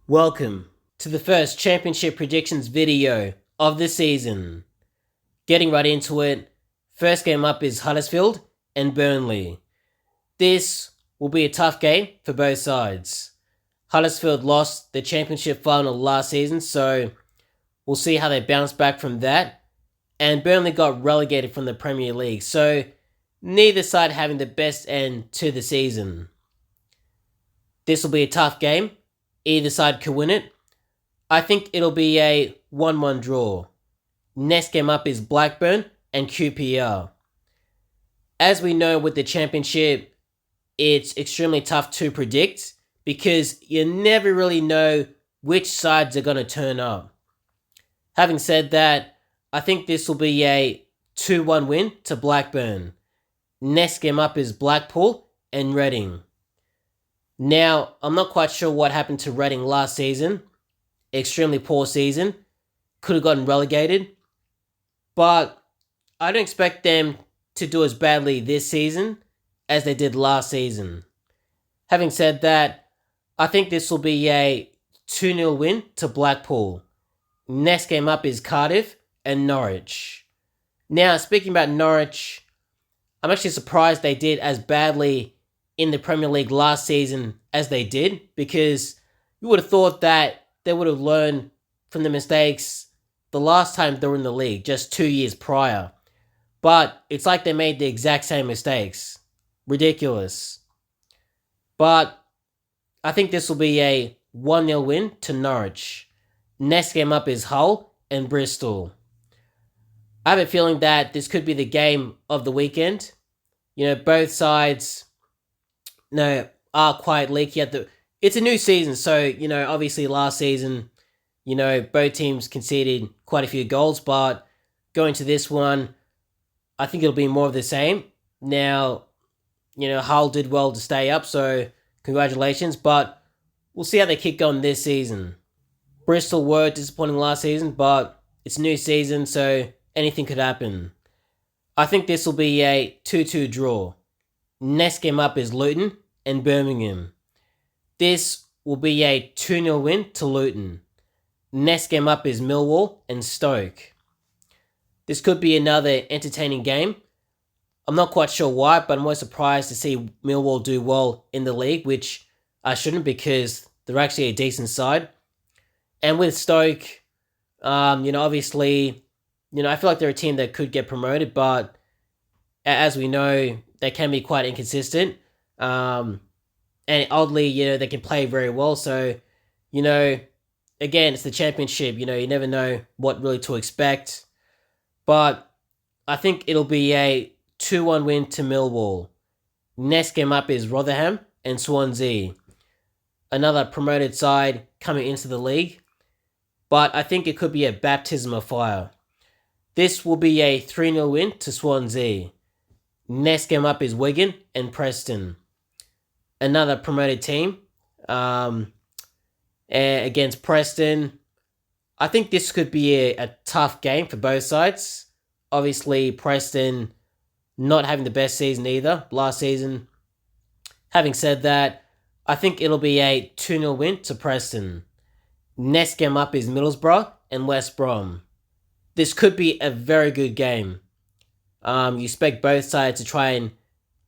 Welcome to the first championship predictions video of the season. Getting right into it, first game up is Huddersfield and Burnley. This will be a tough game for both sides. Huddersfield lost the championship final last season, so we'll see how they bounce back from that. And Burnley got relegated from the Premier League, so neither side having the best end to the season. This will be a tough game. Either side could win it. I think it'll be a 1-1 draw. Next game up is Blackburn and QPR. As we know with the championship, it's extremely tough to predict because you never really know which sides are going to turn up. Having said that, I think this will be a 2-1 win to Blackburn. Next game up is Blackpool and Reading. Now, I'm not quite sure what happened to Reading last season. Extremely poor season. Could have gotten relegated. But I don't expect them to do as badly this season as they did last season. Having said that, I think this will be a 2-0 win to Blackpool. Next game up is Cardiff and Norwich. Now, speaking about Norwich, I'm actually surprised they did as badly in the Premier League last season as they did, because you would have thought that they would have learned from the mistakes the last time they were in the league, just 2 years prior. But it's like they made the exact same mistakes. Ridiculous. But I think this will be a 1-0 win to Norwich. Next game up is Hull and Bristol. I have a feeling that this could be the game of the weekend. Both sides are quite leaky it's a new season, so, obviously last season, both teams conceded quite a few goals, but going to this one, I think it'll be more of the same. Now, Hull did well to stay up, so congratulations, but we'll see how they keep going this season. Bristol were disappointing last season, but it's a new season, so anything could happen. I think this will be a 2-2 draw. Next game up is Luton and Birmingham. This will be a 2-0 win to Luton. Next game up is Millwall and Stoke. This could be another entertaining game. I'm not quite sure why, but I'm always surprised to see Millwall do well in the league, which I shouldn't, because they're actually a decent side. And with Stoke, obviously, I feel like they're a team that could get promoted, but as we know, they can be quite inconsistent. And oddly, they can play very well. So, again, it's the championship. You never know what really to expect. But I think it'll be a 2-1 win to Millwall. Next game up is Rotherham and Swansea. Another promoted side coming into the league. But I think it could be a baptism of fire. This will be a 3-0 win to Swansea. Next game up is Wigan and Preston. Another promoted team against Preston. I think this could be a tough game for both sides. Obviously, Preston not having the best season either last season. Having said that, I think it'll be a 2-0 win to Preston. Next game up is Middlesbrough and West Brom. This could be a very good game. You expect both sides to try and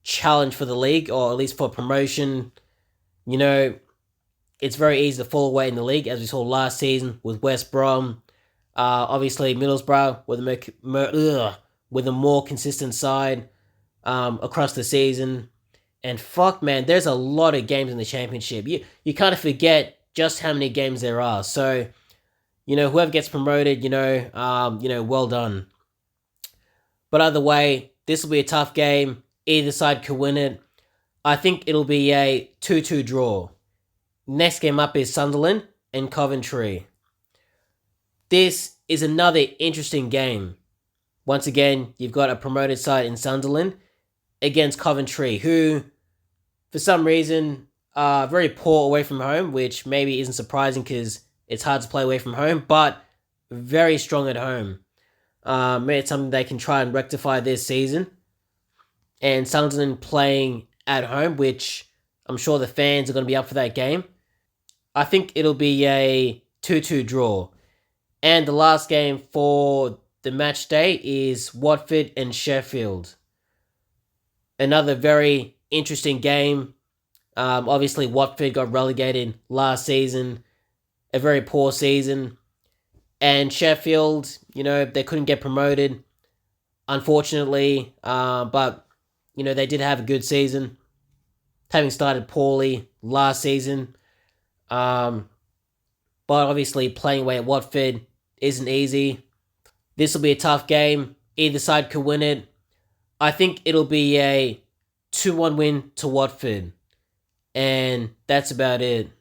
challenge for the league, or at least for promotion. It's very easy to fall away in the league, as we saw last season with West Brom. Obviously, Middlesbrough with a more consistent side across the season. And fuck, man, there's a lot of games in the championship. You kind of forget just how many games there are. So, whoever gets promoted, well done. But either way, this will be a tough game. Either side could win it. I think it'll be a 2-2 draw. Next game up is Sunderland and Coventry. This is another interesting game. Once again, you've got a promoted side in Sunderland against Coventry, who, for some reason, are very poor away from home, which maybe isn't surprising because it's hard to play away from home, but very strong at home. Maybe it's something they can try and rectify this season. And Sunderland playing at home, which I'm sure the fans are going to be up for that game. I think it'll be a 2-2 draw. And the last game for the match day is Watford and Sheffield. Another very interesting game. Obviously, Watford got relegated last season, a very poor season. And Sheffield, they couldn't get promoted, unfortunately. But, they did have a good season, having started poorly last season. But obviously, playing away at Watford isn't easy. This will be a tough game. Either side could win it. I think it'll be a 2-1 win to Watford. And that's about it.